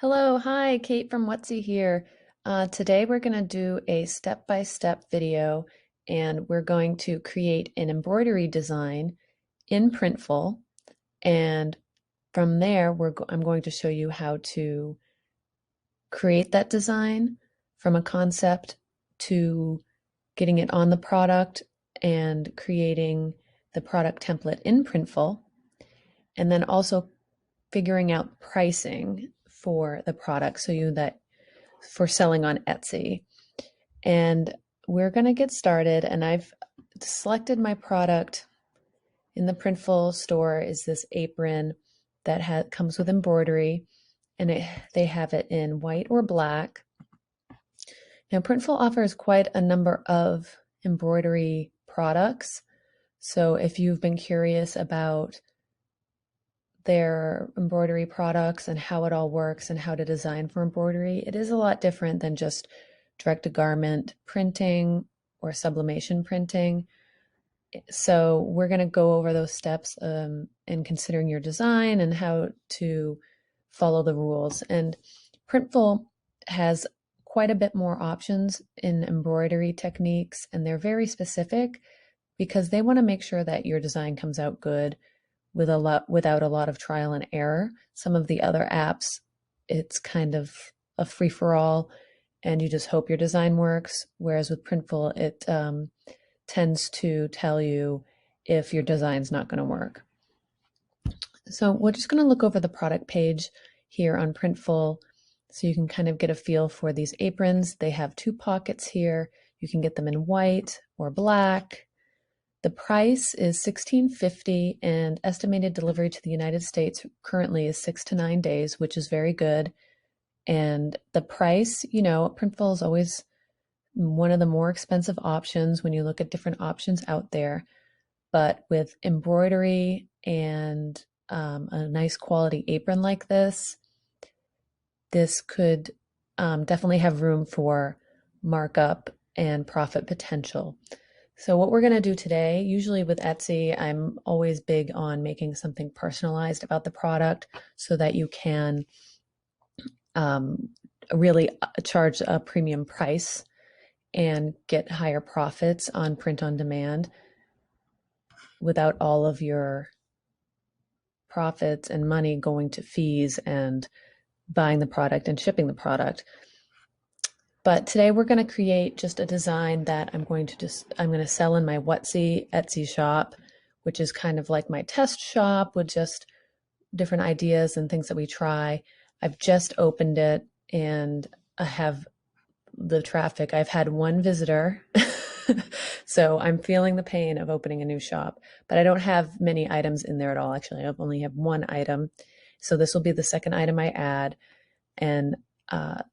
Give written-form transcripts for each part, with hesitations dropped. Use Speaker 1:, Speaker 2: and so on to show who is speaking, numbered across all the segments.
Speaker 1: Hello, hi, Kate from Whutsy here. Today we're going to do a step-by-step video and we're going to create an embroidery design in Printful. And from there, I'm going to show you how to create that design from a concept to getting it on the product and creating the product template in Printful. And then also figuring out pricing for the product for selling on Etsy. And we're going to get started. And I've selected my product in the Printful store is this apron that comes with embroidery, and they have it in white or black. Now, Printful offers quite a number of embroidery products. So if you've been curious about their embroidery products and how it all works and how to design for embroidery, it is a lot different than just direct-to-garment printing or sublimation printing. So we're going to go over those steps in considering your design and how to follow the rules. And Printful has quite a bit more options in embroidery techniques, and they're very specific because they want to make sure that your design comes out good without a lot of trial and error. Some of the other apps, it's kind of a free-for-all, and you just hope your design works. Whereas with Printful, it tends to tell you if your design's not going to work. So we're just going to look over the product page here on Printful so you can kind of get a feel for these aprons. They have 2 pockets here. You can get them in white or black. The price is $16.50 and estimated delivery to the United States currently is 6 to 9 days, which is very good. And the price, Printful is always one of the more expensive options when you look at different options out there. But with embroidery and a nice quality apron like this could definitely have room for markup and profit potential. So what we're going to do today, usually with Etsy, I'm always big on making something personalized about the product so that you can really charge a premium price and get higher profits on print on demand without all of your profits and money going to fees and buying the product and shipping the product. But today we're going to create just a design that I'm going to sell in my Whutsy Etsy shop, which is kind of like my test shop with just different ideas and things that we try. I've just opened it and I have the traffic. I've had 1 visitor, so I'm feeling the pain of opening a new shop, but I don't have many items in there at all. Actually, I only have 1 item. So this will be the second item I add. And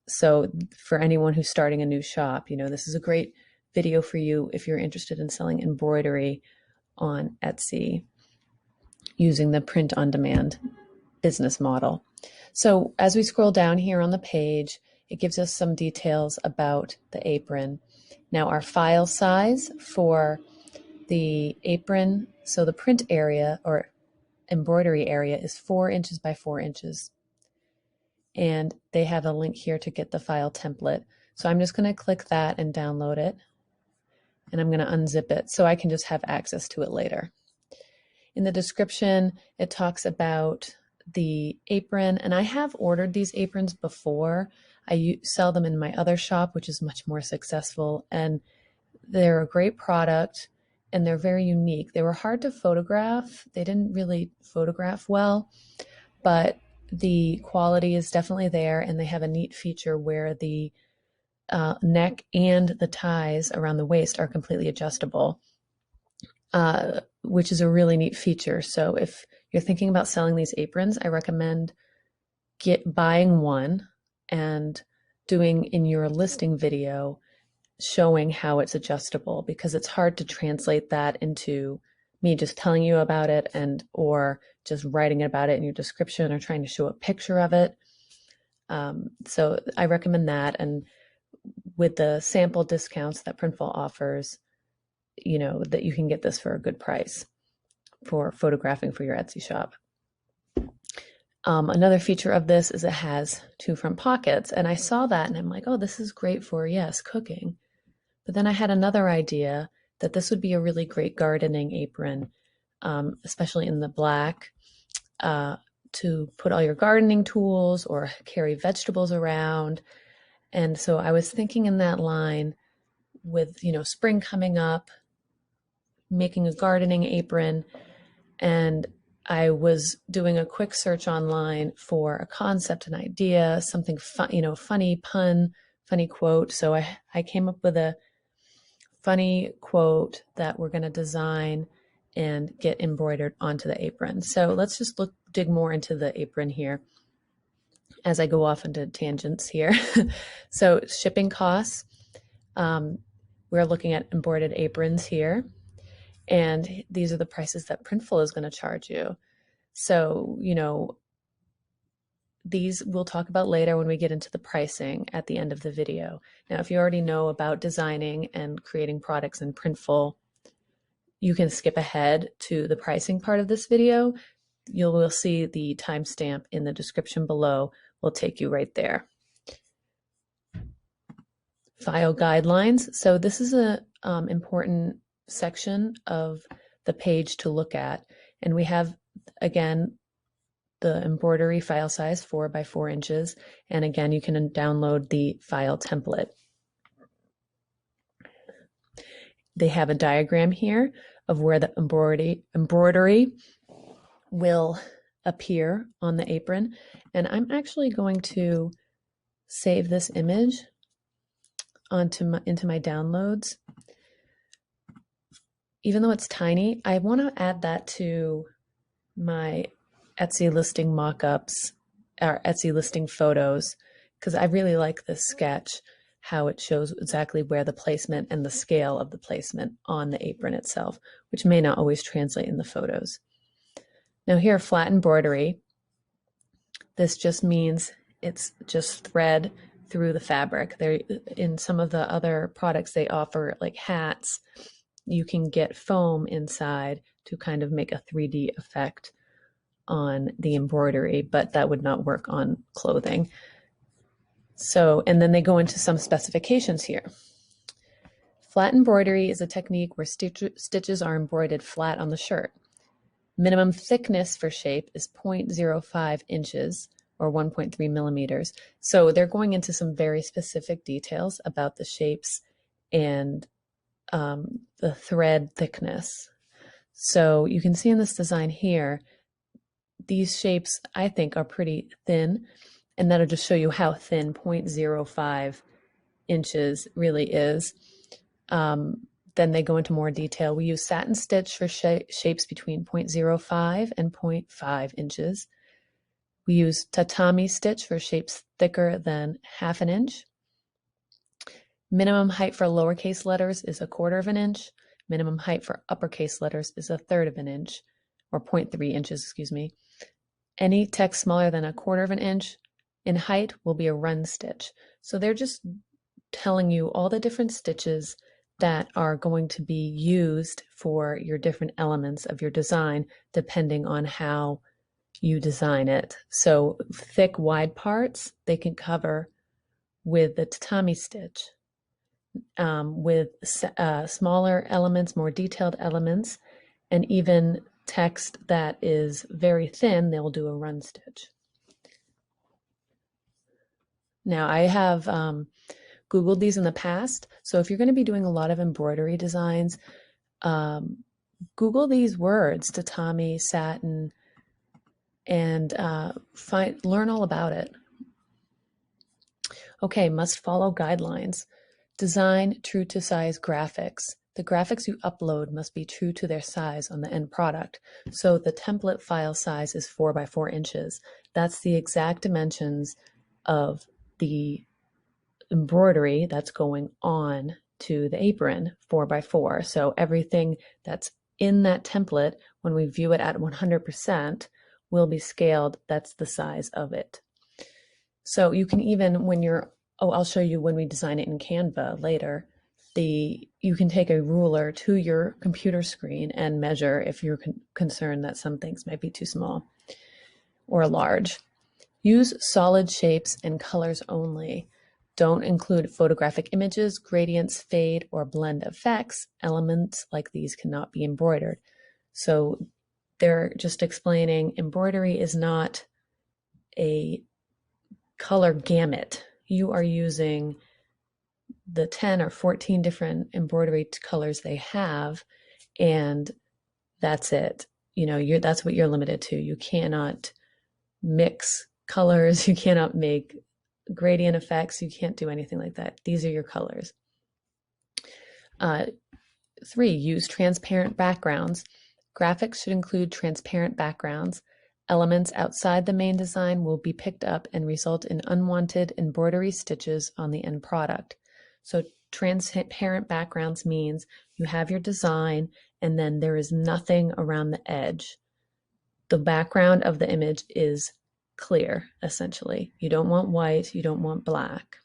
Speaker 1: so for anyone who's starting a new shop, this is a great video for you if you're interested in selling embroidery on Etsy using the print on demand business model. So as we scroll down here on the page, it gives us some details about the apron. Now our file size for the apron, so the print area or embroidery area is 4 inches by 4 inches. And they have a link here to get the file template. So I'm just going to click that and download it. And I'm going to unzip it so I can just have access to it later. In the description, it talks about the apron, and I have ordered these aprons before. I sell them in my other shop, which is much more successful, and they're a great product, and they're very unique. They were hard to photograph. They didn't really photograph well, but the quality is definitely there, and they have a neat feature where the neck and the ties around the waist are completely adjustable, which is a really neat feature. So if you're thinking about selling these aprons, I recommend buying one and doing in your listing video showing how it's adjustable, because it's hard to translate that into me just telling you about it or just writing about it in your description or trying to show a picture of it. So I recommend that. And with the sample discounts that Printful offers, that you can get this for a good price for photographing for your Etsy shop. Another feature of this is it has 2 front pockets, and I saw that and I'm like, oh, this is great for, yes, cooking. But then I had another idea that this would be a really great gardening apron, especially in the black, to put all your gardening tools or carry vegetables around. And so I was thinking in that line with, spring coming up, making a gardening apron, and I was doing a quick search online for a concept, an idea, something fun, funny pun, funny quote. So I came up with a funny quote that we're going to design and get embroidered onto the apron. So let's just dig more into the apron here as I go off into tangents here. So shipping costs, we're looking at embroidered aprons here. And these are the prices that Printful is going to charge you. So, these we'll talk about later when we get into the pricing at the end of the video. Now, if you already know about designing and creating products in Printful, you can skip ahead to the pricing part of this video. You will see the timestamp in the description below. Will take you right there. File guidelines. So this is an important section of the page to look at. And we have, again, the embroidery file size 4 by 4 inches. And again, you can download the file template. They have a diagram here of where the embroidery will appear on the apron. And I'm actually going to save this image into my downloads. Even though it's tiny, I want to add that to my Etsy listing mock-ups or Etsy listing photos, because I really like this sketch, how it shows exactly where the placement and the scale of the placement on the apron itself, which may not always translate in the photos. Now here, flat embroidery. This just means it's just thread through the fabric. There, in some of the other products they offer, like hats, you can get foam inside to kind of make a 3D effect on the embroidery, but that would not work on clothing. So, and then they go into some specifications here. Flat embroidery is a technique where stitches are embroidered flat on the shirt. Minimum thickness for shape is 0.05 inches or 1.3 millimeters. So they're going into some very specific details about the shapes and the thread thickness. So you can see in this design here, these shapes I think are pretty thin, and that'll just show you how thin 0.05 inches really is. Then they go into more detail. We use satin stitch for shapes between 0.05 and 0.5 inches. We use tatami stitch for shapes thicker than 1/2 inch. Minimum height for lowercase letters is 1/4 inch. Minimum height for uppercase letters is 1/3 inch, or 0.3 inches, excuse me. Any text smaller than 1/4 inch in height will be a run stitch. So they're just telling you all the different stitches that are going to be used for your different elements of your design, depending on how you design it. So thick, wide parts, they can cover with the tatami stitch. With smaller elements, more detailed elements, and even text that is very thin, they'll do a run stitch. Now, I have Googled these in the past, so if you're going to be doing a lot of embroidery designs, Google these words, tatami, satin, and learn all about it. Okay, must follow guidelines. Design true to size graphics. The graphics you upload must be true to their size on the end product. So the template file size is 4 by 4 inches. That's the exact dimensions of the embroidery that's going on to the apron, 4 by 4. So everything that's in that template, when we view it at 100%, will be scaled. That's the size of it. So you can even, when you're, I'll show you when we design it in Canva later, you can take a ruler to your computer screen and measure if you're concerned that some things might be too small or large. Use solid shapes and colors only. Don't include photographic images, gradients, fade, or blend effects. Elements like these cannot be embroidered. So they're just explaining embroidery is not a color gamut. You are using the 10 or 14 different embroidery colors they have, and that's it. You know, that's what you're limited to. You cannot mix colors. You cannot make gradient effects. You can't do anything like that. These are your colors. 3, use transparent backgrounds. Graphics should include transparent backgrounds. Elements outside the main design will be picked up and result in unwanted embroidery stitches on the end product. So transparent backgrounds means you have your design and then there is nothing around the edge. The background of the image is clear, essentially. You don't want white, you don't want black.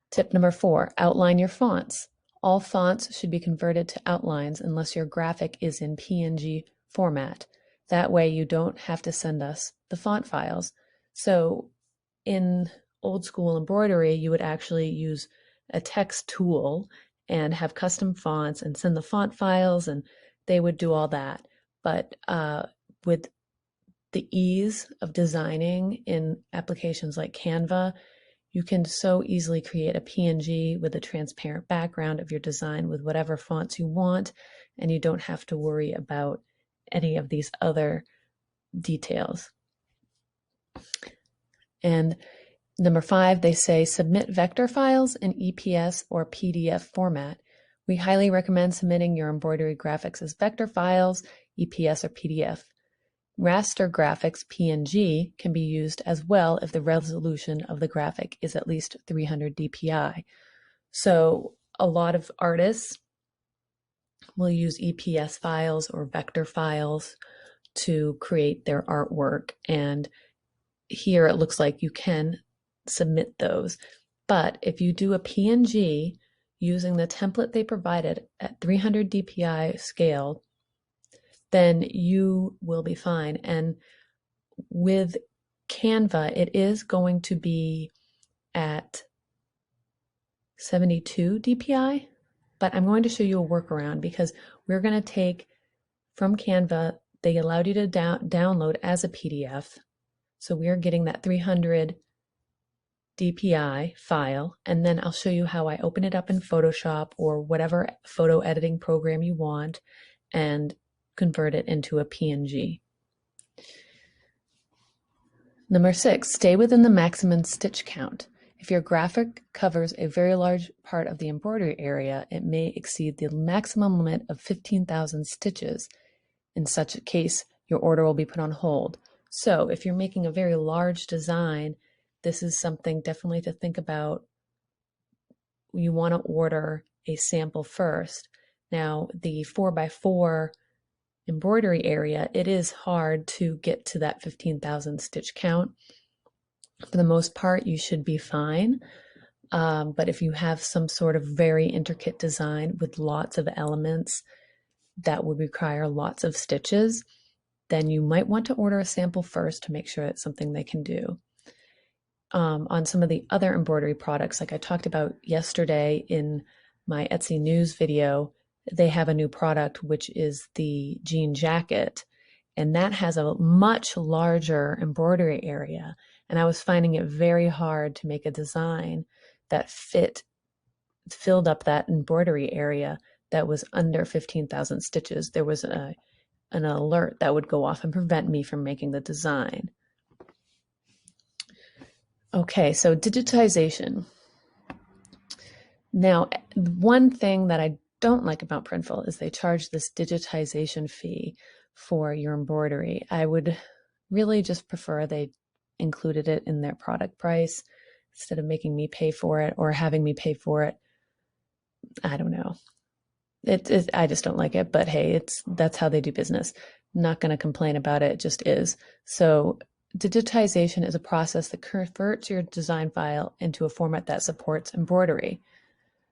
Speaker 1: Tip number 4, outline your fonts. All fonts should be converted to outlines unless your graphic is in PNG format. That way you don't have to send us the font files. So in old school embroidery, you would actually use a text tool and have custom fonts and send the font files, and they would do all that. But with the ease of designing in applications like Canva, you can so easily create a PNG with a transparent background of your design with whatever fonts you want, and you don't have to worry about any of these other details. And number 5, they say submit vector files in EPS or PDF format. We highly recommend submitting your embroidery graphics as vector files, EPS or PDF. Raster graphics, PNG, can be used as well if the resolution of the graphic is at least 300 dpi. So a lot of artists will use EPS files or vector files to create their artwork, and here it looks like you can submit those. But if you do a PNG using the template they provided at 300 dpi scale, then you will be fine. And with Canva, it is going to be at 72 dpi, but I'm going to show you a workaround because we're going to take from Canva, they allowed you to download as a PDF. So we are getting that 300 dpi file, and then I'll show you how I open it up in Photoshop or whatever photo editing program you want and convert it into a PNG. Number 6, stay within the maximum stitch count. If your graphic covers a very large part of the embroidery area, it may exceed the maximum limit of 15,000 stitches. In such a case, your order will be put on hold. So if you're making a very large design, this is something definitely to think about. You want to order a sample first. Now, the 4x4 embroidery area, it is hard to get to that 15,000 stitch count. For the most part, you should be fine. But if you have some sort of very intricate design with lots of elements that would require lots of stitches, then you might want to order a sample first to make sure it's something they can do. On some of the other embroidery products, like I talked about yesterday in my Etsy news video, they have a new product, which is the jean jacket, and that has a much larger embroidery area. And I was finding it very hard to make a design that filled up that embroidery area that was under 15,000 stitches. There was an alert that would go off and prevent me from making the design. Okay, so digitization. Now, one thing that I don't like about Printful is they charge this digitization fee for your embroidery. I would really just prefer they included it in their product price instead of making me pay for it or having me pay for it. I don't know. I just don't like it, but hey, that's how they do business. I'm not going to complain about it. It just is. So digitization is a process that converts your design file into a format that supports embroidery.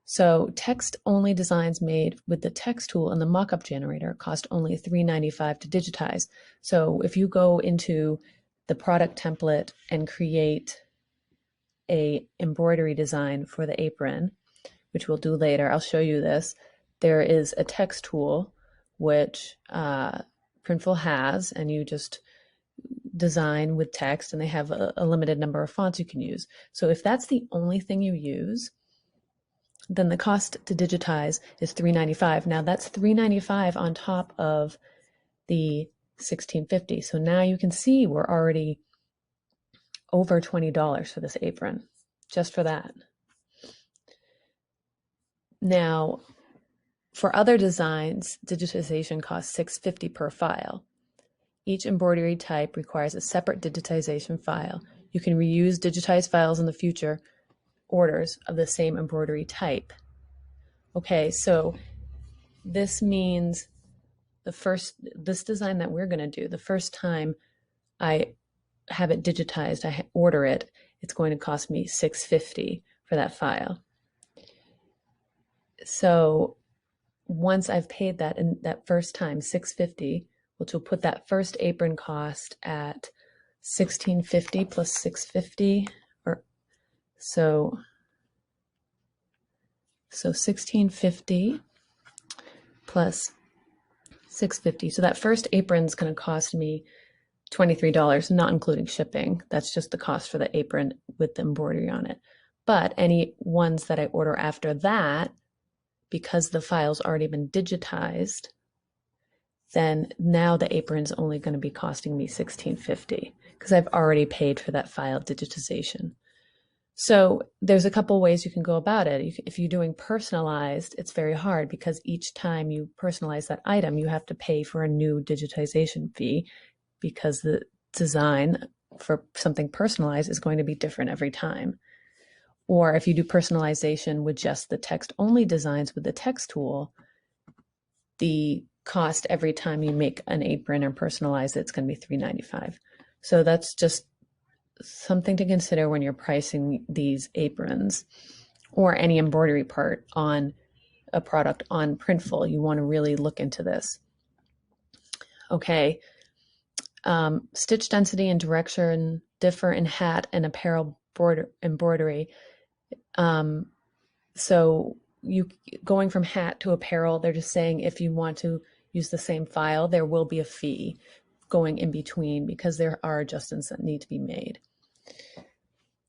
Speaker 1: So text-only designs made with the text tool and the mockup generator cost only $3.95 to digitize. So if you go into the product template and create a embroidery design for the apron, which we'll do later. I'll show you this. There is a text tool which Printful has, and you just design with text, and they have a limited number of fonts you can use. So if that's the only thing you use, then the cost to digitize is $3.95. Now that's $3.95 on top of the $16.50. So now you can see we're already over $20 for this apron, just for that. Now, for other designs, digitization costs $6.50 per file. Each embroidery type requires a separate digitization file. You can reuse digitized files in the future orders of the same embroidery type. Okay, so this means this design that we're going to do, the first time I have it digitized, I order it, it's going to cost me $6.50 for that file. So once I've paid that, and that first time, $6.50, which will put that first apron cost at $16.50 plus $6.50, or so $16.50 plus $6.50. So that first apron is going to cost me $23, not including shipping. That's just the cost for the apron with the embroidery on it. But any ones that I order after that, because the file's already been digitized, then now the apron's only going to be costing me $16.50 because I've already paid for that file digitization. So there's a couple ways you can go about it. If you're doing personalized, it's very hard because each time you personalize that item, you have to pay for a new digitization fee because the design for something personalized is going to be different every time. Or if you do personalization with just the text-only designs with the text tool, the cost every time you make an apron or personalize it, it's going to be $3.95. So that's just something to consider when you're pricing these aprons or any embroidery part on a product on Printful. You want to really look into this. Okay. Stitch density and direction differ in hat and apparel embroidery. So you going from hat to apparel, they're just saying if you want to use the same file, there will be a fee going in between because there are adjustments that need to be made.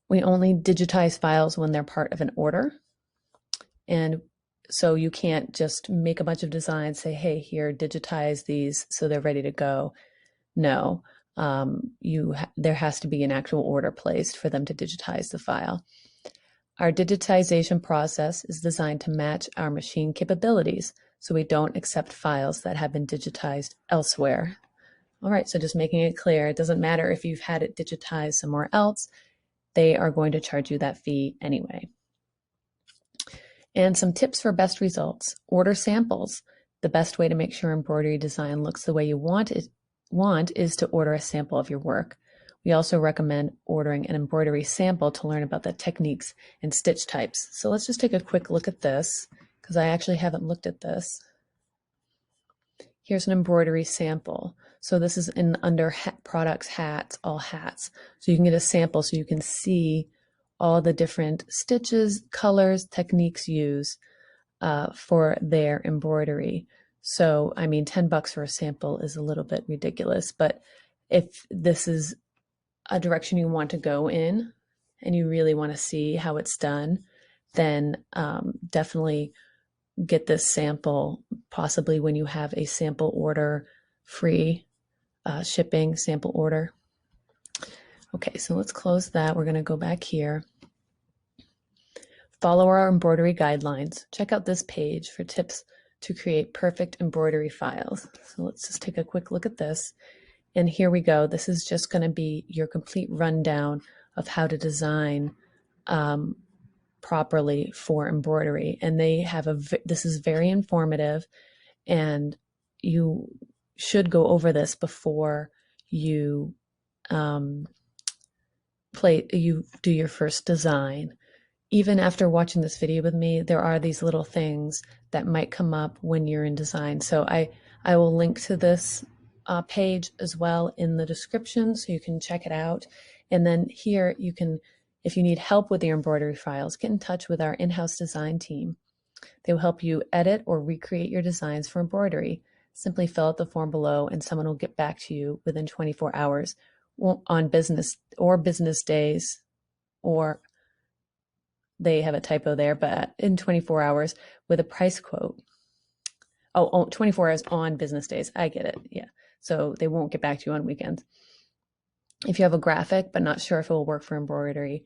Speaker 1: We only digitize files when they're part of an order. And so you can't just make a bunch of designs, say, hey, here, digitize these so they're ready to go. No, there has to be an actual order placed for them to digitize the file. Our digitization process is designed to match our machine capabilities, so we don't accept files that have been digitized elsewhere. All right, so just making it clear, it doesn't matter if you've had it digitized somewhere else, they are going to charge you that fee anyway. And some tips for best results. Order samples. The best way to make sure embroidery design looks the way you want is to order a sample of your work. We also recommend ordering an embroidery sample to learn about the techniques and stitch types. So let's just take a quick look at this because I actually haven't looked at this. Here's an embroidery sample. So this is under products, hats, all hats. So you can get a sample so you can see all the different stitches, colors, techniques used for their embroidery. So, I mean, $10 for a sample is a little bit ridiculous, but if this is a direction you want to go in and you really want to see how it's done, then definitely get this sample, possibly when you have a sample order, free shipping sample order. Okay, so let's close that. We're going to go back here. Follow our embroidery guidelines. Check out this page for tips to create perfect embroidery files. So let's just take a quick look at this. And here we go. This is just going to be your complete rundown of how to design properly for embroidery. And they have this is very informative, and you should go over this before you do your first design. Even after watching this video with me, there are these little things that might come up when you're in design. So I will link to this page as well in the description, so you can check it out. And then here you can, if you need help with your embroidery files, get in touch with our in-house design team. They will help you edit or recreate your designs for embroidery. Simply fill out the form below and someone will get back to you within 24 hours on business days, or they have a typo there, but in 24 hours with a price quote. Oh, 24 hours on business days. I get it. Yeah. So they won't get back to you on weekends. If you have a graphic but not sure if it will work for embroidery,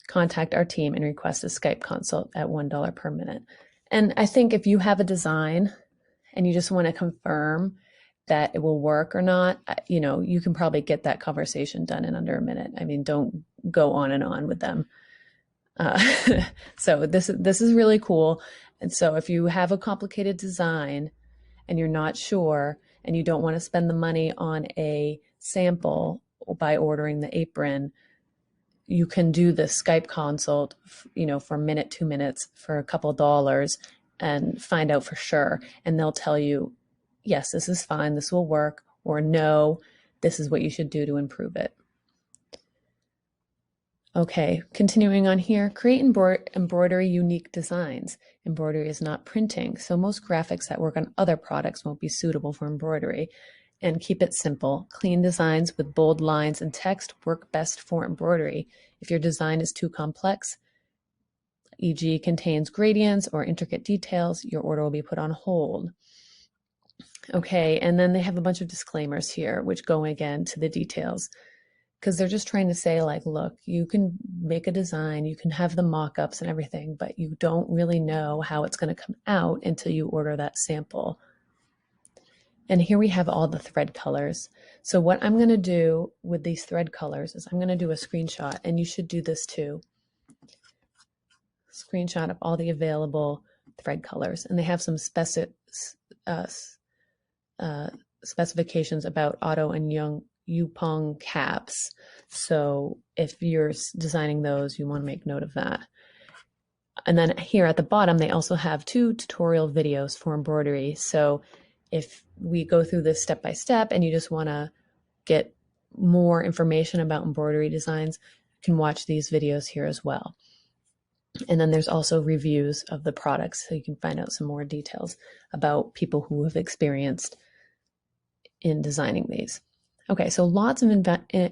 Speaker 1: contact our team and request a Skype consult at $1 per minute. And I think if you have a design and you just want to confirm that it will work or not, you can probably get that conversation done in under a minute. I mean, don't go on and on with them. So this is really cool. And so if you have a complicated design and you're not sure and you don't want to spend the money on a sample by ordering the apron, you can do the Skype consult, for a minute, 2 minutes for a couple of dollars and find out for sure. And they'll tell you, yes, this is fine, this will work, or no, this is what you should do to improve it. Okay, continuing on here, create embroidery unique designs. Embroidery is not printing, so most graphics that work on other products won't be suitable for embroidery. And keep it simple. Clean designs with bold lines and text work best for embroidery. If your design is too complex, e.g. contains gradients or intricate details, your order will be put on hold. Okay, and then they have a bunch of disclaimers here, which go again to the details, because they're just trying to say, like, look, you can make a design, you can have the mock-ups and everything, but you don't really know how it's going to come out until you order that sample. And here we have all the thread colors. So what I'm going to do with these thread colors is I'm going to do a screenshot, and you should do this too. Screenshot of all the available thread colors. And they have some specifications about Otto and Yupong caps. So if you're designing those, you want to make note of that. And then here at the bottom, they also have 2 tutorial videos for embroidery. So if we go through this step by step and you just want to get more information about embroidery designs, you can watch these videos here as well. And then there's also reviews of the products, so you can find out some more details about people who have experienced in designing these. Okay, so lots of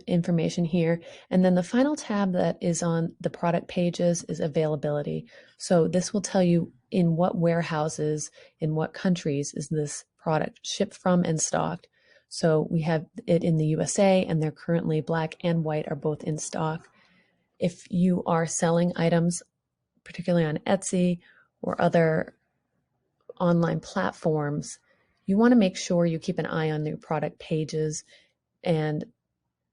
Speaker 1: information here. And then the final tab that is on the product pages is availability. So this will tell you in what warehouses, in what countries is this product shipped from and stocked. So we have it in the USA, and they're currently black and white are both in stock. If you are selling items, particularly on Etsy or other online platforms, you want to make sure you keep an eye on your product pages. And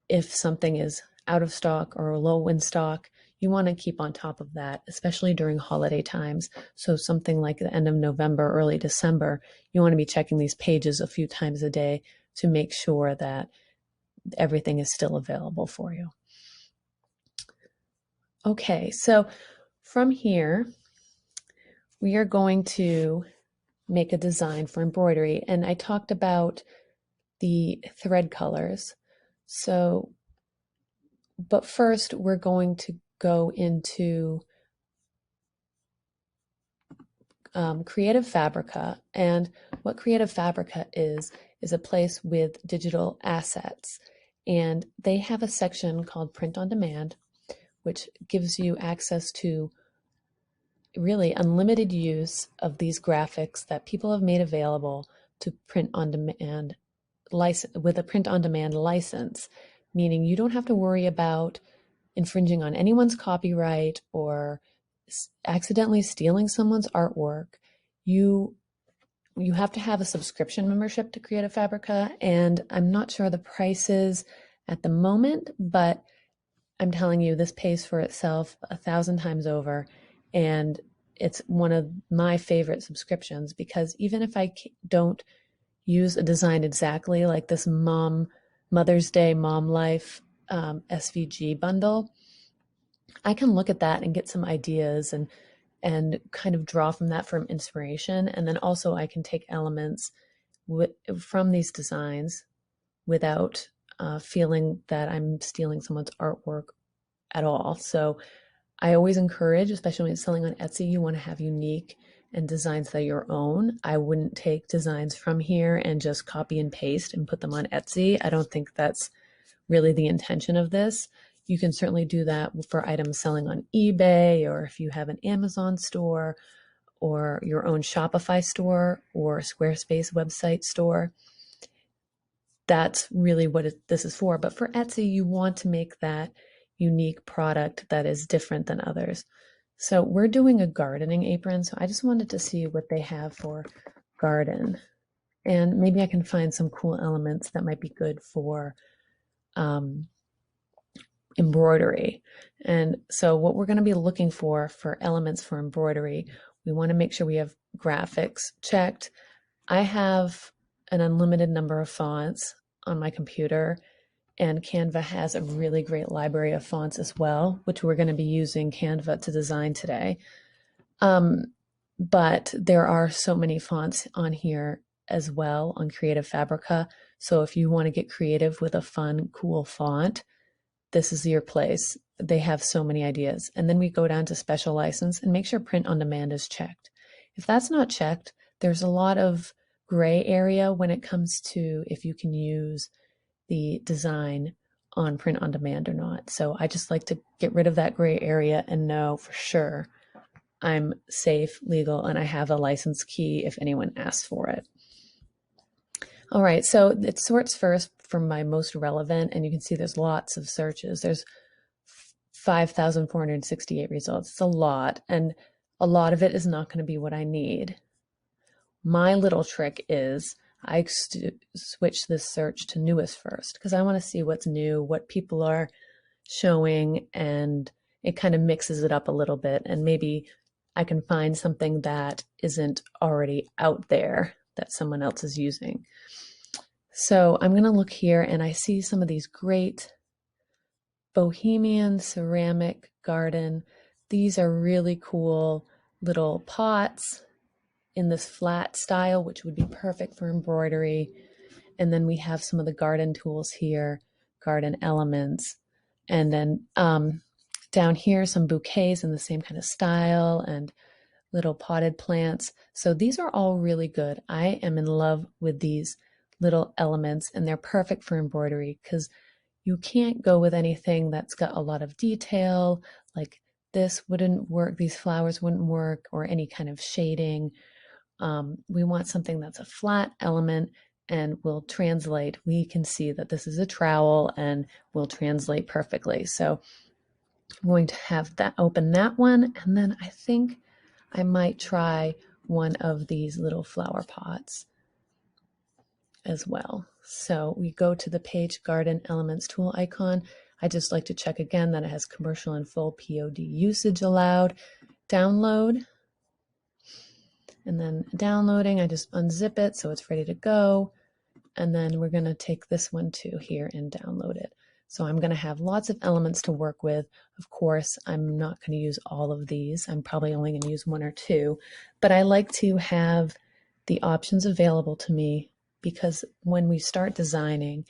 Speaker 1: if something is out of stock or low in stock, you want to keep on top of that, especially during holiday times. So something like the end of November, early December, you want to be checking these pages a few times a day to make sure that everything is still available for you. Okay, so from here, we are going to make a design for embroidery. And I talked about the thread colors. So, but first we're going to go into Creative Fabrica. And what Creative Fabrica is a place with digital assets. And they have a section called Print on Demand, which gives you access to really unlimited use of these graphics that people have made available to print on demand with a print on demand license, meaning you don't have to worry about infringing on anyone's copyright or accidentally stealing someone's artwork. You have to have a subscription membership to Creative Fabrica, and I'm not sure the prices at the moment, but I'm telling you, this pays for itself 1,000 times over. And it's one of my favorite subscriptions, because even if I don't use a design exactly like this Mother's Day Mom Life SVG bundle, I can look at that and get some ideas and kind of draw from that for inspiration. And then also I can take elements from these designs without feeling that I'm stealing someone's artwork at all. So I always encourage, especially when it's selling on Etsy, you want to have unique and designs that are your own. I wouldn't take designs from here and just copy and paste and put them on Etsy. I don't think that's really the intention of this. You can certainly do that for items selling on eBay, or if you have an Amazon store or your own Shopify store or Squarespace website store. That's really what this is for. But for Etsy, you want to make that unique product that is different than others. So we're doing a gardening apron. So I just wanted to see what they have for garden. And maybe I can find some cool elements that might be good for embroidery. And so what we're going to be looking for elements for embroidery, we want to make sure we have graphics checked. I have an unlimited number of fonts on my computer, and Canva has a really great library of fonts as well, which we're going to be using Canva to design today. But there are so many fonts on here as well on Creative Fabrica. So if you want to get creative with a fun, cool font, this is your place. They have so many ideas. And then we go down to special license and make sure print on demand is checked. If that's not checked, there's a lot of gray area when it comes to if you can use the design on print on demand or not. So I just like to get rid of that gray area and know for sure I'm safe, legal, and I have a license key if anyone asks for it. All right, so it sorts first from my most relevant, and you can see there's lots of searches. There's 5,468 results. It's a lot, and a lot of it is not going to be what I need. My little trick is I switch this search to newest first because I want to see what's new, what people are showing, and it kind of mixes it up a little bit. And maybe I can find something that isn't already out there that someone else is using. So I'm going to look here and I see some of these great bohemian ceramic garden. These are really cool little pots in this flat style, which would be perfect for embroidery. And then we have some of the garden tools here, garden elements. And then down here, some bouquets in the same kind of style and little potted plants. So these are all really good. I am in love with these little elements, and they're perfect for embroidery because you can't go with anything that's got a lot of detail, like this wouldn't work, these flowers wouldn't work, or any kind of shading. We want something that's a flat element and will translate. We can see that this is a trowel and will translate perfectly. So I'm going to have that open that one, and then I think I might try one of these little flower pots as well. So we go to the page garden elements tool icon. I just like to check again that it has commercial and full POD usage allowed. Download. And then downloading, I just unzip it so it's ready to go. And then we're going to take this one too here and download it. So I'm going to have lots of elements to work with. Of course, I'm not going to use all of these. I'm probably only going to use one or two, but I like to have the options available to me because when we start designing,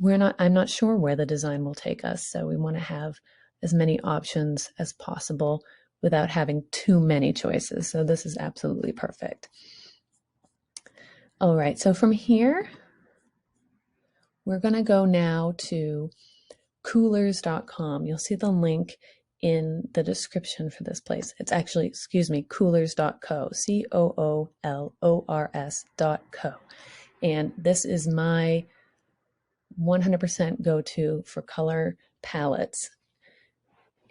Speaker 1: I'm not sure where the design will take us. So we want to have as many options as possible without having too many choices. So this is absolutely perfect. All right, so from here, we're going to go now to Coolors.com. You'll see the link in the description for this place. It's actually, Coolors.co, Coolors.co. And this is my 100% go-to for color palettes.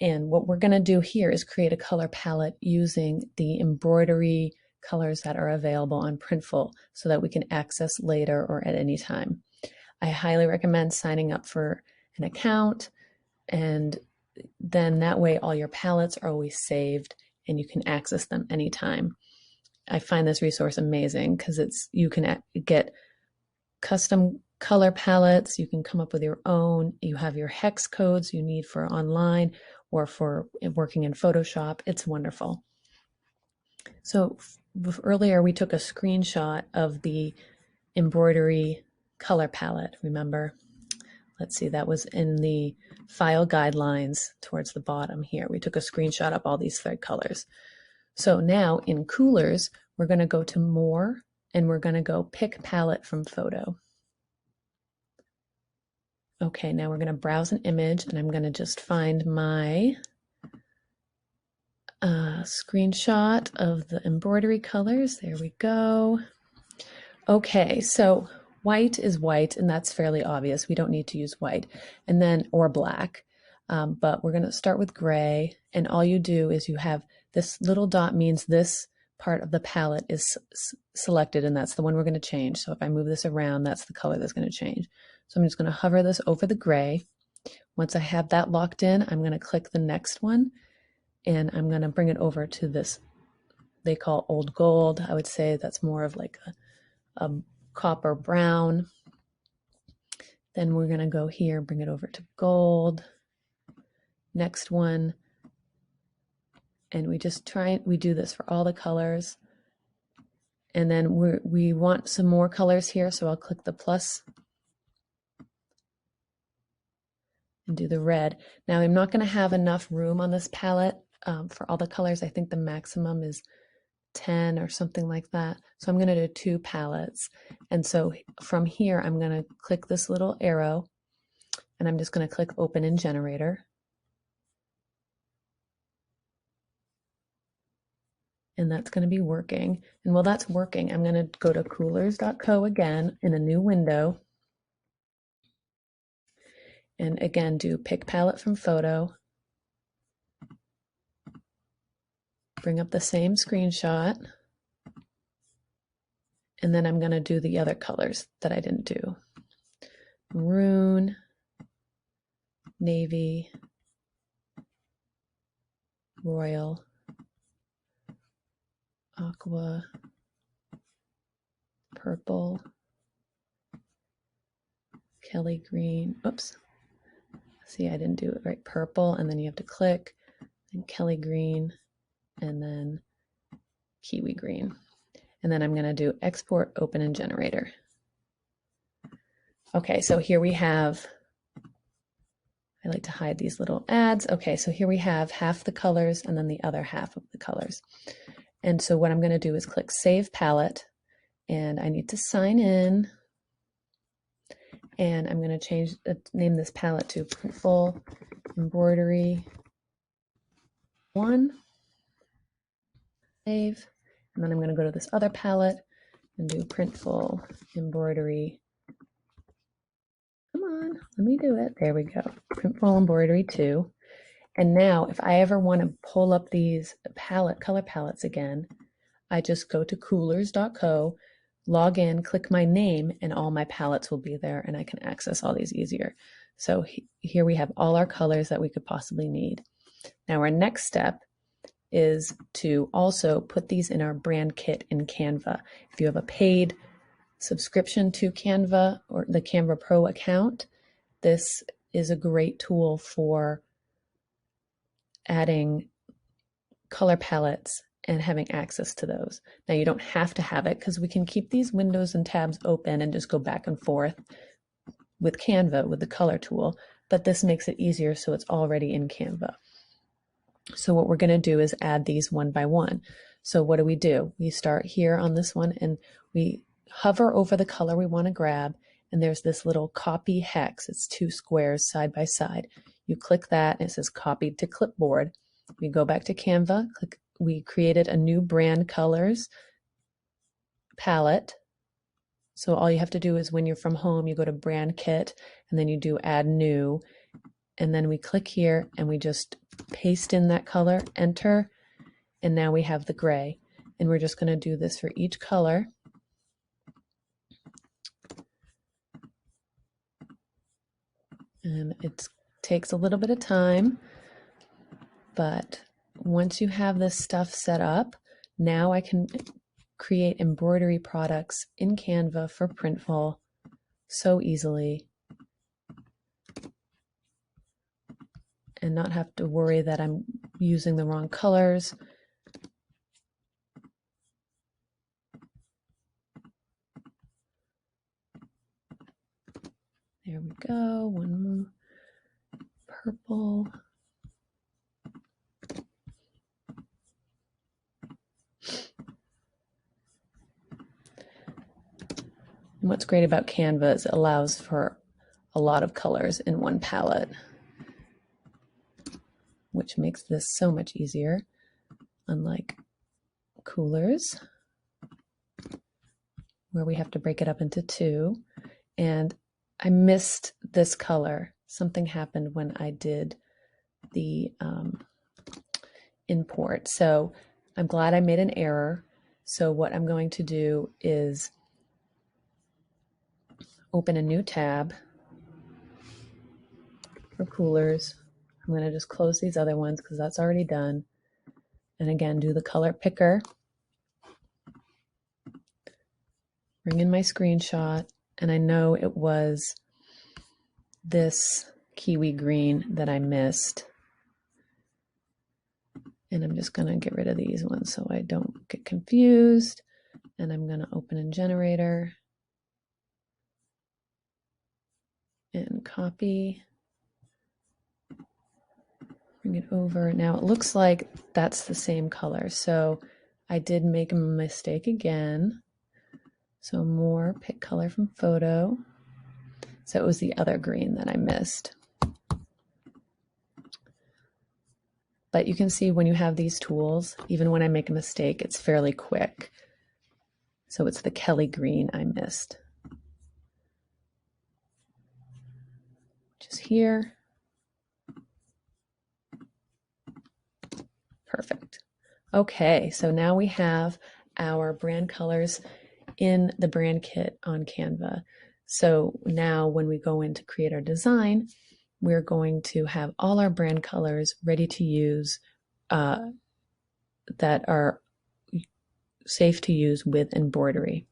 Speaker 1: And what we're going to do here is create a color palette using the embroidery colors that are available on Printful so that we can access later or at any time. I highly recommend signing up for an account, and then that way all your palettes are always saved and you can access them anytime. I find this resource amazing because you can get custom color palettes, you can come up with your own, you have your hex codes you need for online or for working in Photoshop. It's wonderful. So earlier we took a screenshot of the embroidery color palette, remember? Let's see, that was in the file guidelines towards the bottom here. We took a screenshot of all these thread colors. So now in Coolors, we're going to go to More, and we're going to go Pick Palette from Photo. Okay, now we're going to browse an image, and I'm going to just find my screenshot of the embroidery colors. There we go. Okay, so white is white, and that's fairly obvious. We don't need to use white, and then or black. But we're going to start with gray, and all you do is you have this little dot means this part of the palette is selected, and that's the one we're going to change. So if I move this around, that's the color that's going to change. So I'm just going to hover this over the gray. Once I have that locked in, I'm going to click the next one, and I'm going to bring it over to this they call old gold. I would say that's more of like a copper brown. Then we're going to go here, bring it over to gold. Next one. And we just we do this for all the colors. And then we want some more colors here, so I'll click the plus and do the red. Now I'm not going to have enough room on this palette for all the colors. I think the maximum is 10 or something like that. So I'm going to do 2 palettes. And so from here, I'm going to click this little arrow, and I'm just going to click Open in Generator. And that's going to be working. And while that's working, I'm going to go to coolors.co again in a new window. And again, do Pick Palette from Photo. Bring up the same screenshot. And then I'm going to do the other colors that I didn't do. Maroon, navy, royal, aqua, purple, Kelly green. Oops. See, I didn't do it right. Purple, and then you have to click, and Kelly green, and then kiwi green. And then I'm going to do Export, Open in Generator. Okay, so here we have, I like to hide these little ads. Okay, so here we have half the colors and then the other half of the colors. And so what I'm going to do is click Save Palette, and I need to sign in. And I'm going to name this palette to Printful Embroidery 1. Save. And then I'm going to go to this other palette and do Printful Embroidery. Come on, let me do it. There we go. Printful Embroidery 2. And now if I ever want to pull up these color palettes again, I just go to coolors.co, log in, click my name, and all my palettes will be there, and I can access all these easier. So here we have all our colors that we could possibly need. Now our next step is to also put these in our brand kit in Canva. If you have a paid subscription to Canva or the Canva Pro account, this is a great tool for adding color palettes and having access to those. Now you don't have to have it because we can keep these windows and tabs open and just go back and forth with Canva with the color tool, but this makes it easier so it's already in Canva. So what we're going to do is add these one by one. So what do? We start here on this one and we hover over the color we want to grab, and there's this little copy hex. It's 2 squares side by side. You click that and it says copied to clipboard. We go back to Canva, we created a new brand colors palette. So all you have to do is when you're from home, you go to brand kit and then you do add new. And then we click here and we just paste in that color, enter, and now we have the gray. And we're just going to do this for each color. And it takes a little bit of time, but once you have this stuff set up, now I can create embroidery products in Canva for Printful so easily and not have to worry that I'm using the wrong colors. There we go. One more purple. And what's great about Canva is it allows for a lot of colors in one palette, which makes this so much easier, unlike Coolors, where we have to break it up into two. And I missed this color. Something happened when I did the import. So I'm glad I made an error. So what I'm going to do is open a new tab for Coolors. I'm going to just close these other ones because that's already done. And again, do the color picker. Bring in my screenshot. And I know it was this kiwi green that I missed. And I'm just going to get rid of these ones so I don't get confused. And I'm going to open in Generator and copy. Bring it over. Now it looks like that's the same color. So I did make a mistake again. So more pick color from photo. So it was the other green that I missed. But you can see when you have these tools, even when I make a mistake, it's fairly quick. So it's the Kelly green I missed. Which is here. Perfect. Okay, so now we have our brand colors in the brand kit on Canva. So now when we go in to create our design, we're going to have all our brand colors ready to use that are safe to use with embroidery.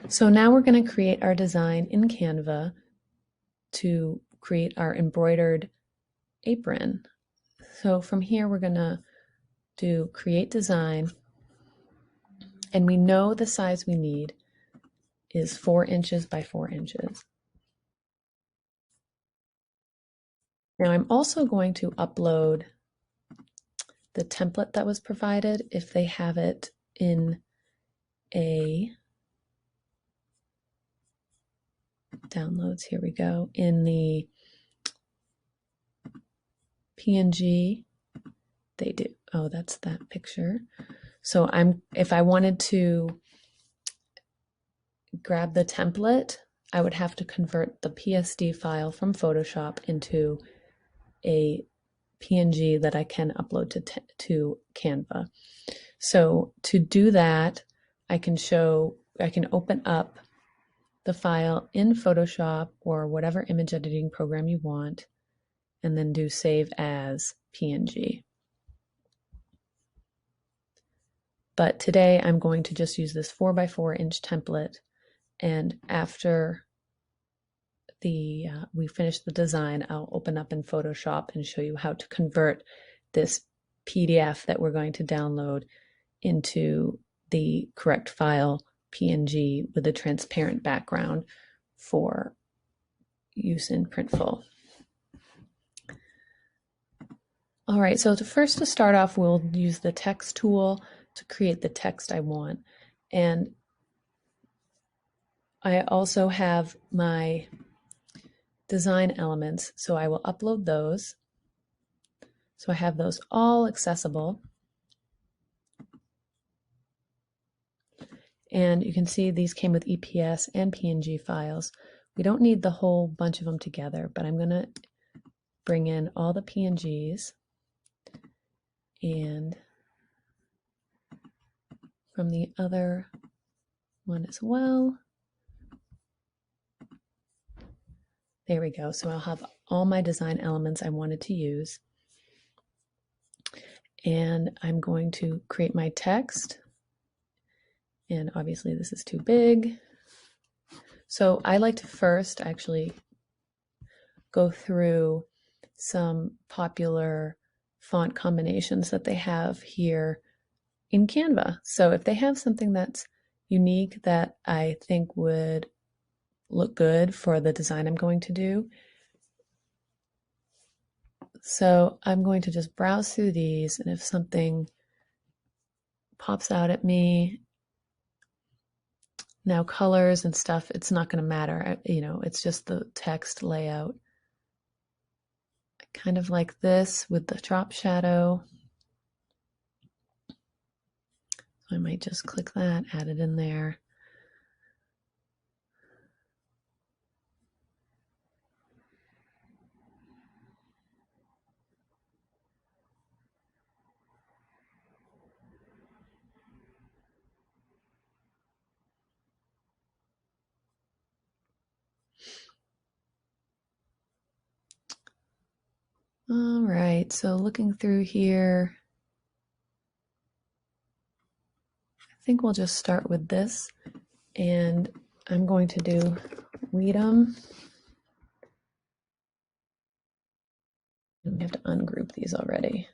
Speaker 1: So now we're going to create our design in Canva to create our embroidered apron. So from here, we're going to do create design, and we know the size we need is 4 inches by 4 inches. Now I'm also going to upload the template that was provided if they have it in a downloads. Here we go. In the PNG, they do. Oh, that's that picture. So if I wanted to grab the template, I would have to convert the PSD file from Photoshop into a PNG that I can upload to Canva. So to do that, I can open up the file in Photoshop or whatever image editing program you want, and then do save as PNG. But today I'm going to just use this 4 by 4 inch template, and after we finish the design, I'll open up in Photoshop and show you how to convert this PDF that we're going to download into the correct file, PNG, with a transparent background for use in Printful. All right, so to start off, we'll use the text tool to create the text I want. And I also have my design elements, so I will upload those. So I have those all accessible. And you can see these came with EPS and PNG files. We don't need the whole bunch of them together, but I'm going to bring in all the PNGs and from the other one as well. There we go. So I'll have all my design elements I wanted to use. And I'm going to create my text. And obviously this is too big. So I like to first actually go through some popular font combinations that they have here in Canva. So if they have something that's unique that I think would look good for the design I'm going to do. So I'm going to just browse through these, and if something pops out at me, now colors and stuff, it's not going to matter. You know, it's just the text layout. Kind of like this with the drop shadow. I might just click that, add it in there. All right, so looking through here, I think we'll just start with this, and I'm going to do read 'em. We have to ungroup these already.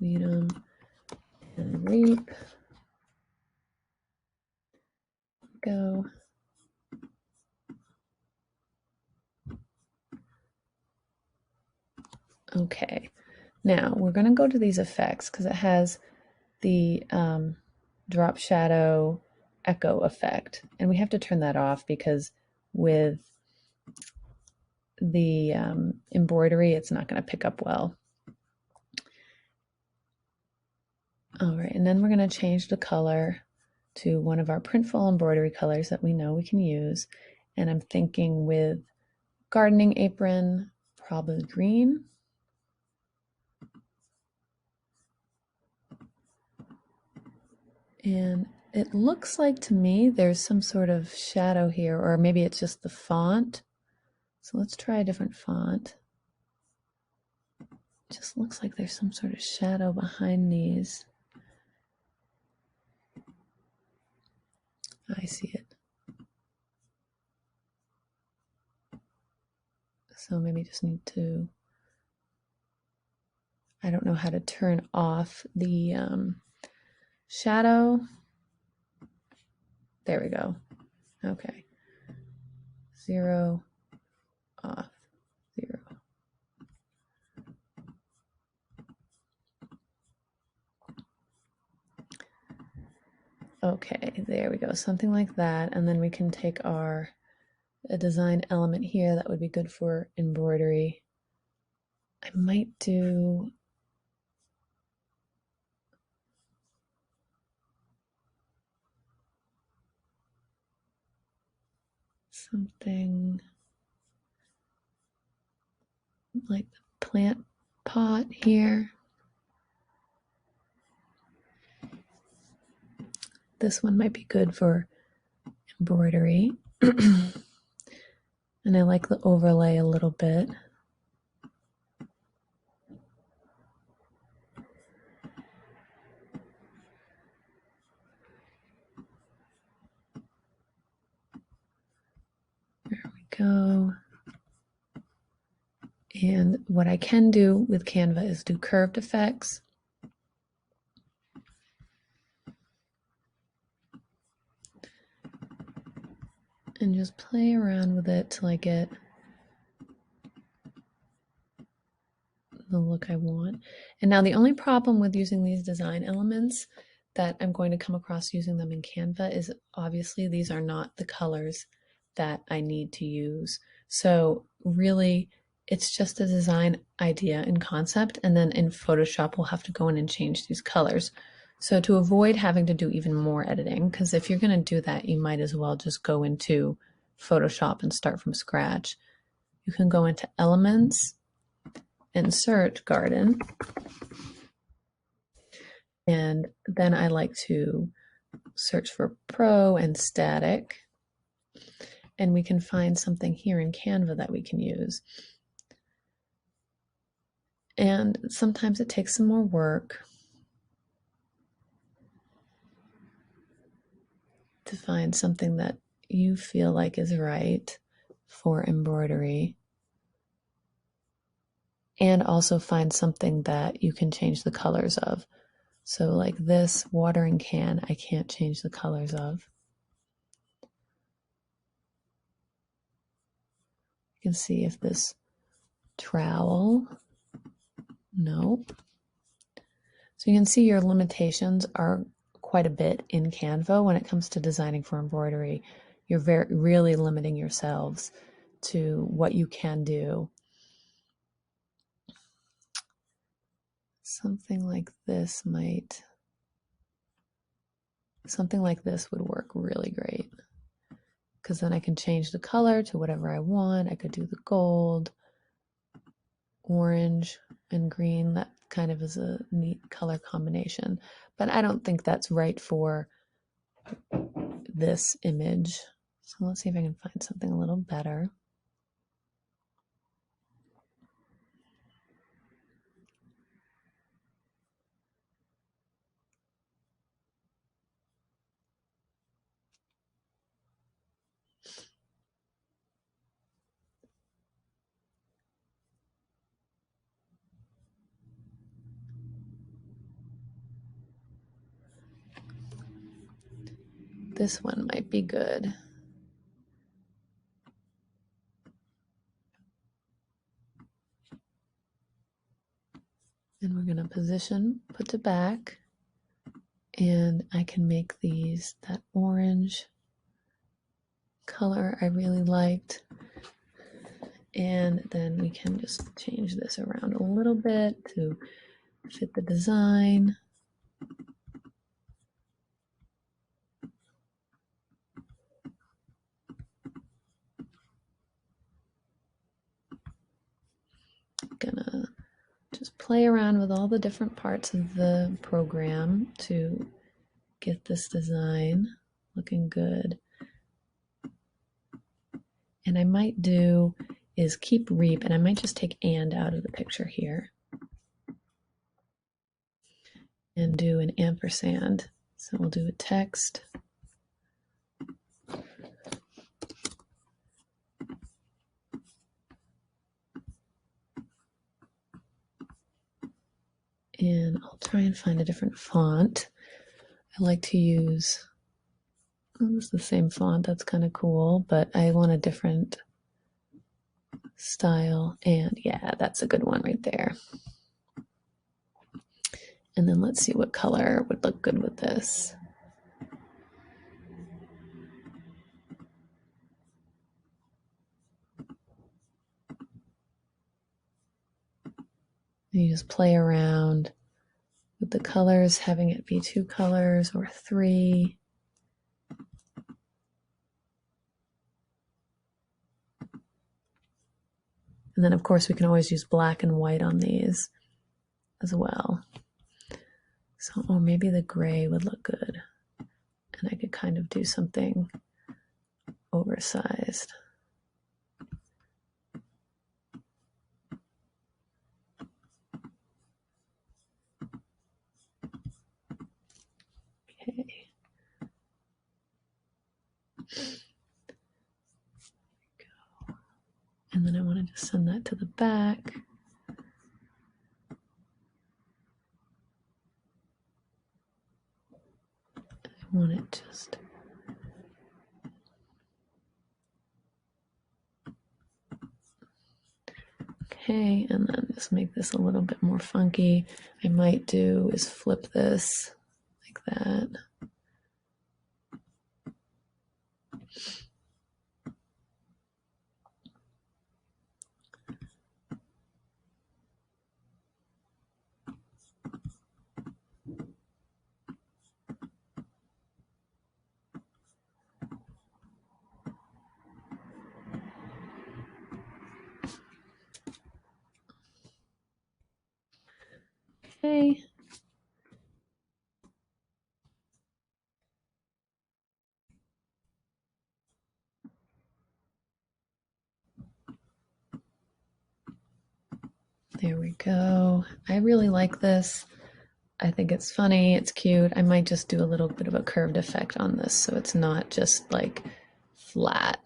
Speaker 1: Weed 'em and reap. Go. Okay, now we're going to go to these effects because it has the drop shadow echo effect, and we have to turn that off because with the embroidery it's not going to pick up well. All right, and then we're going to change the color to one of our Printful embroidery colors that we know we can use, and I'm thinking with gardening apron, probably green. And it looks like to me there's some sort of shadow here, or maybe it's just the font. So let's try a different font. It just looks like there's some sort of shadow behind these. I see it. So maybe just need to, I don't know how to turn off the shadow. There we go. Okay. 0 off. 0. Okay, there we go. Something like that. And then we can take our design element here that would be good for embroidery. I might do something like the plant pot here. This one might be good for embroidery. And I like the overlay a little bit. There we go. And what I can do with Canva is do curved effects. And just play around with it till I get the look I want. And now the only problem with using these design elements that I'm going to come across using them in Canva is obviously these are not the colors that I need to use. So really it's just a design idea and concept, and then in Photoshop we'll have to go in and change these colors. So to avoid having to do even more editing, because if you're going to do that, you might as well just go into Photoshop and start from scratch. You can go into Elements, Insert Garden, and then I like to search for Pro and Static, and we can find something here in Canva that we can use. And sometimes it takes some more work to find something that you feel like is right for embroidery. and also find something that you can change the colors of. So like this watering can, I can't change the colors of. You can see if this trowel, no. So you can see your limitations are quite a bit in Canva when it comes to designing for embroidery. You're really limiting yourselves to what you can do. Something like this would work really great, because then I can change the color to whatever I want. I could do the gold, orange, and green. That kind of is a neat color combination, but I don't think that's right for this image. So let's see if I can find something a little better. This one might be good. And we're going to position, put to back, and I can make these that orange color I really liked. And then we can just change this around a little bit to fit the design. Gonna just play around with all the different parts of the program to get this design looking good. And I might do is keep reap, and I might just take and out of the picture here and do an ampersand. So we'll do a text. And I'll try and find a different font. I like to use, this is the same font, that's kind of cool, but I want a different style. And yeah, that's a good one right there. And then let's see what color would look good with this. You just play around with the colors, having it be 2 colors or 3. And then of course we can always use black and white on these as well. So, or maybe the gray would look good. And I could kind of do something oversized. Okay. Go. And then I wanted to send that to the back. I want it just okay, and then just make this a little bit more funky. I might do is flip this like that. Okay. There we go. I really like this. I think it's funny, it's cute. I might just do a little bit of a curved effect on this so it's not just like flat.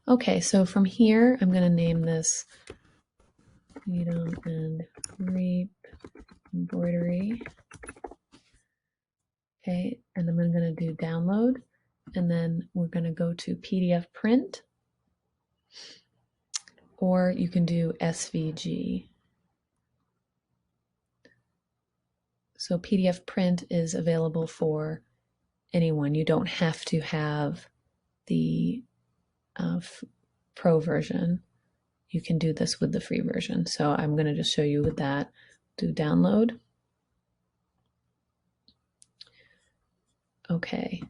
Speaker 1: Okay, so from here, I'm going to name this Needle and Reap Embroidery. Okay, and then I'm going to do download, and then we're going to go to PDF print, or you can do SVG. So PDF print is available for anyone. You don't have to have the pro version. You can do this with the free version. So I'm going to just show you with that. Do download. Okay.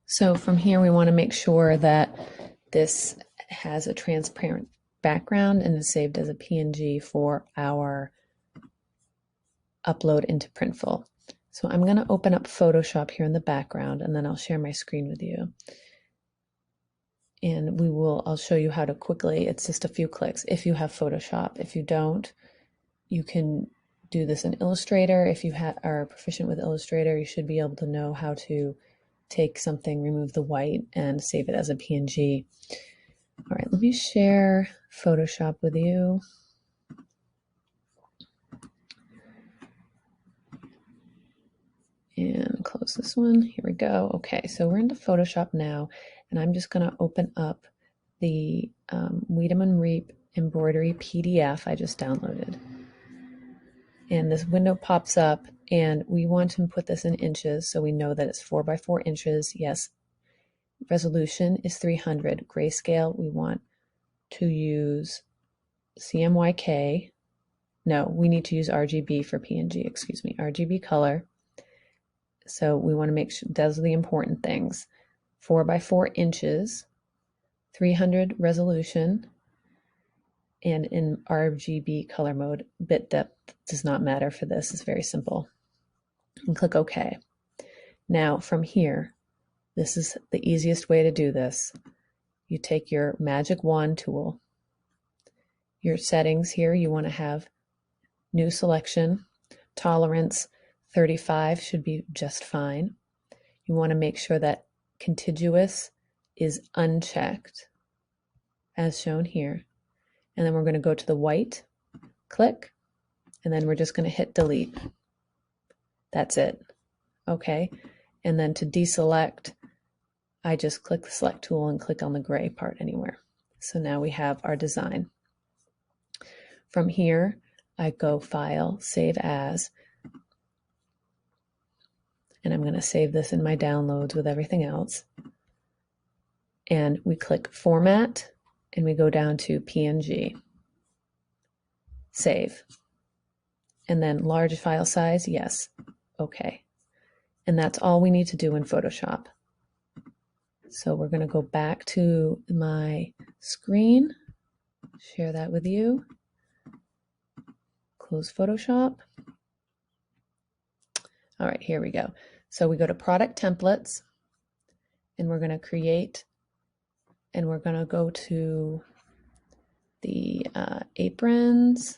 Speaker 1: So from here, we want to make sure that this has a transparent background and is saved as a PNG for our upload into Printful. So I'm going to open up Photoshop here in the background, and then I'll share my screen with you. And I'll show you how to quickly, it's just a few clicks if you have Photoshop. If you don't, you can do this in Illustrator. If you are proficient with Illustrator, you should be able to know how to take something, remove the white, and save it as a PNG. All right, let me share Photoshop with you. And close this one. Here we go. Okay, so we're into Photoshop now, and I'm just going to open up the Weedham and Reap Embroidery PDF I just downloaded. And this window pops up, and we want to put this in inches, so we know that it's 4 by 4 inches. Yes, resolution is 300. Grayscale, we want to use CMYK. No, we need to use RGB for PNG, excuse me, RGB color. So we want to make sure those are the important things. 4 by 4 inches, 300 resolution, and in RGB color mode. Bit depth does not matter for this. It's very simple. And click OK. Now from here, this is the easiest way to do this. You take your magic wand tool. Your settings here, you want to have new selection, tolerance 35 should be just fine. You want to make sure that contiguous is unchecked, as shown here. And then we're going to go to the white, click, and then we're just going to hit delete. That's it. Okay. And then to deselect, I just click the select tool and click on the gray part anywhere. So now we have our design. From here, I go File, Save As, and I'm going to save this in my downloads with everything else. And we click Format, and we go down to PNG. Save. And then large file size, yes. Okay. And that's all we need to do in Photoshop. So we're going to go back to my screen, share that with you, close Photoshop. All right, here we go. So we go to Product Templates, and we're going to create, and we're going to go to the aprons,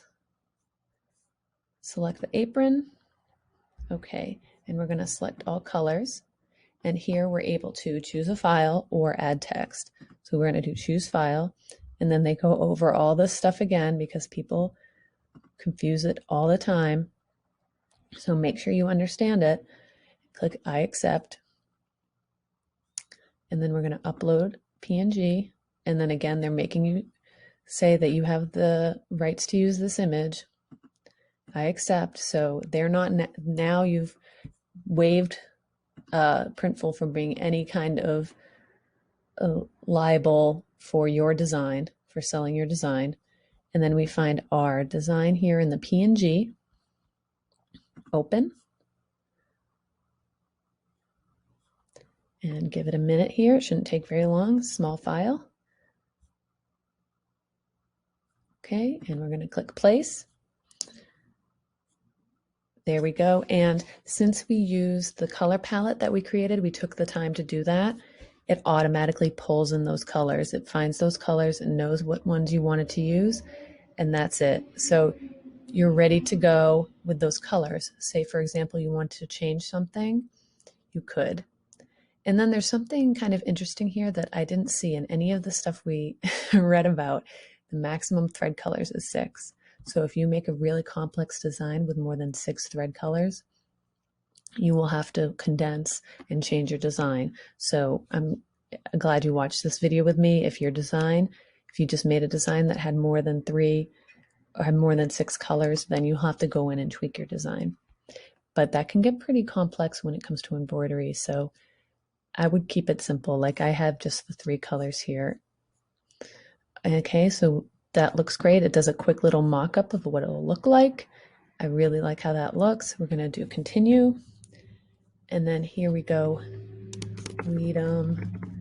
Speaker 1: select the apron. Okay, and we're going to select all colors. And here we're able to choose a file or add text. So we're going to do choose file, and then they go over all this stuff again because people confuse it all the time. So make sure you understand it. Click I accept. And then we're going to upload PNG. And then again, they're making you say that you have the rights to use this image. I accept. So they're not, now you've waived Printful from being any kind of liable for your design, for selling your design. And then we find our design here in the PNG. Open. And give it a minute here. It shouldn't take very long. Small file. Okay, and we're going to click place. There we go. And since we used the color palette that we created, we took the time to do that. It automatically pulls in those colors. It finds those colors and knows what ones you wanted to use, and that's it. So you're ready to go with those colors. Say, for example, you want to change something, you could. And then there's something kind of interesting here that I didn't see in any of the stuff we read about. The maximum thread colors is 6. So if you make a really complex design with more than 6 thread colors, you will have to condense and change your design. So I'm glad you watched this video with me. If you just made a design that had more than 3 or had more than 6 colors, then you'll have to go in and tweak your design. But that can get pretty complex when it comes to embroidery. So I would keep it simple. Like I have just the 3 colors here. Okay, so that looks great. It does a quick little mock-up of what it will look like. I really like how that looks. We're going to do continue. And then here we go. Weed 'em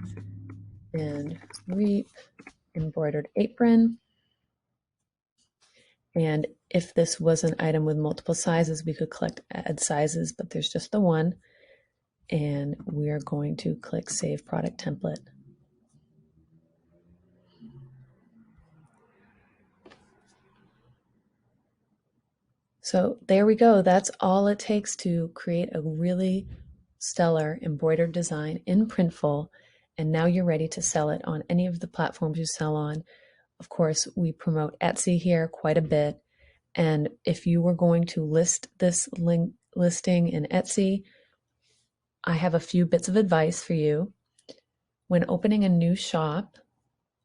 Speaker 1: and reap embroidered apron. And if this was an item with multiple sizes, we could click add sizes, but there's just the one. And we are going to click save product template. So there we go. That's all it takes to create a really stellar embroidered design in Printful. And now you're ready to sell it on any of the platforms you sell on. Of course, we promote Etsy here quite a bit. And if you were going to list this listing in Etsy, I have a few bits of advice for you. When opening a new shop,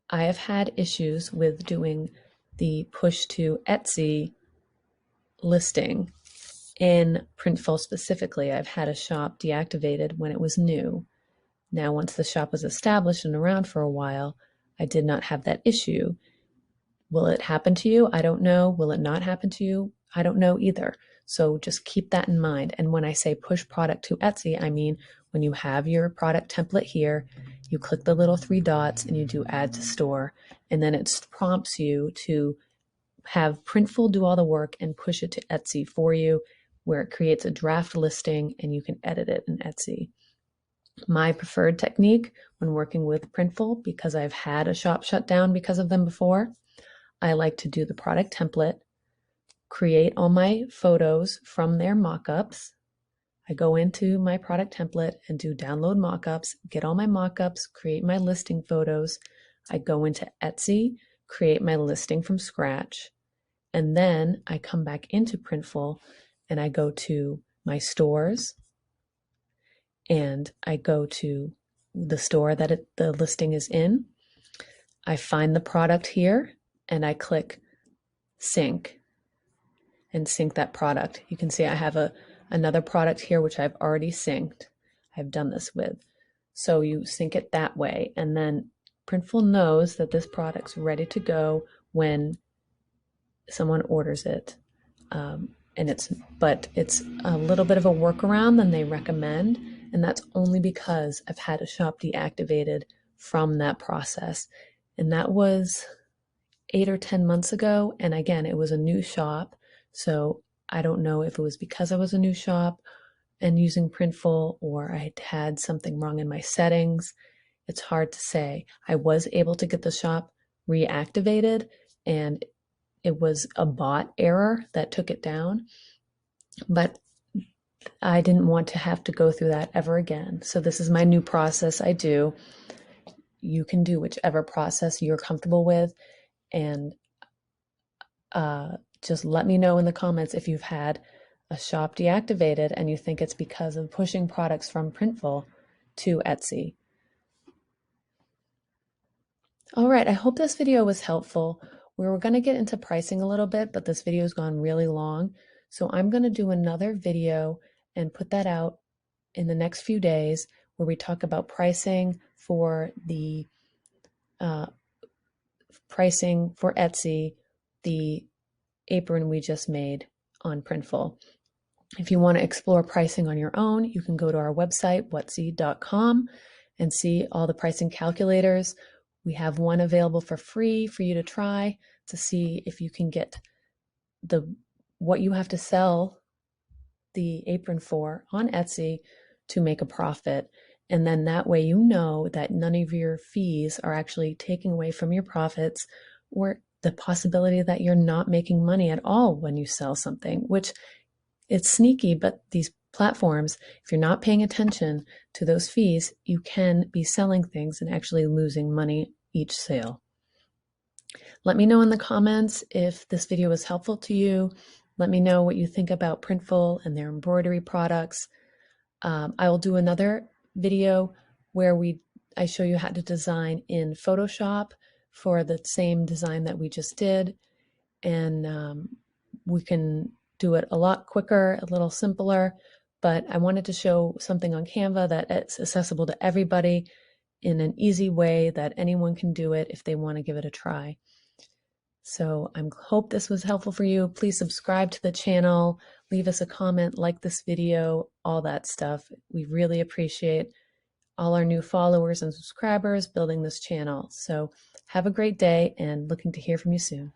Speaker 1: I have had issues with doing the push to Etsy listing in Printful specifically. I've had a shop deactivated when it was new. Now, once the shop was established and around for a while, I did not have that issue. Will it happen to you? I don't know. Will it not happen to you? I don't know either. So just keep that in mind. And when I say push product to Etsy, I mean when you have your product template here, you click the little 3 dots and you do add to store. And then it prompts you to have Printful do all the work and push it to Etsy for you, where it creates a draft listing and you can edit it in Etsy. My preferred technique when working with Printful, because I've had a shop shut down because of them before, I like to do the product template, create all my photos from their mockups. I go into my product template and do download mockups, get all my mockups, create my listing photos. I go into Etsy, create my listing from scratch, and then I come back into Printful and I go to my stores and I go to the store that the listing is in. I find the product here and I click sync and sync that product. You can see I have another product here which I've already synced. I've done this with. So you sync it that way, and then Printful knows that this product's ready to go when someone orders it. But it's a little bit of a workaround than they recommend, and that's only because I've had a shop deactivated from that process. And that was 8 or 10 months ago. And again, it was a new shop. So I don't know if it was because I was a new shop and using Printful, or I had something wrong in my settings. It's hard to say. I was able to get the shop reactivated, and it was a bot error that took it down. But I didn't want to have to go through that ever again. So this is my new process I do. You can do whichever process you're comfortable with. And just let me know in the comments if you've had a shop deactivated and you think it's because of pushing products from Printful to Etsy. All right, I hope this video was helpful. We were going to get into pricing a little bit, but this video has gone really long. So I'm going to do another video and put that out in the next few days where we talk about pricing for the Etsy, the apron we just made on Printful. If you want to explore pricing on your own, you can go to our website, whutsy.com, and see all the pricing calculators. We have one available for free for you to try to see if you can get what you have to sell the apron for on Etsy to make a profit. And then that way you know that none of your fees are actually taking away from your profits, or the possibility that you're not making money at all when you sell something, which it's sneaky, but these platforms, if you're not paying attention to those fees, you can be selling things and actually losing money each sale. Let me know in the comments if this video was helpful to you. Let me know what you think about Printful and their embroidery products. I will do another video where I show you how to design in Photoshop for the same design that we just did. And we can do it a lot quicker, a little simpler, but I wanted to show something on Canva that it's accessible to everybody in an easy way that anyone can do it if they want to give it a try. So I hope this was helpful for you. Please subscribe to the channel, leave us a comment, like this video, all that stuff. We really appreciate all our new followers and subscribers building this channel. So have a great day and looking to hear from you soon.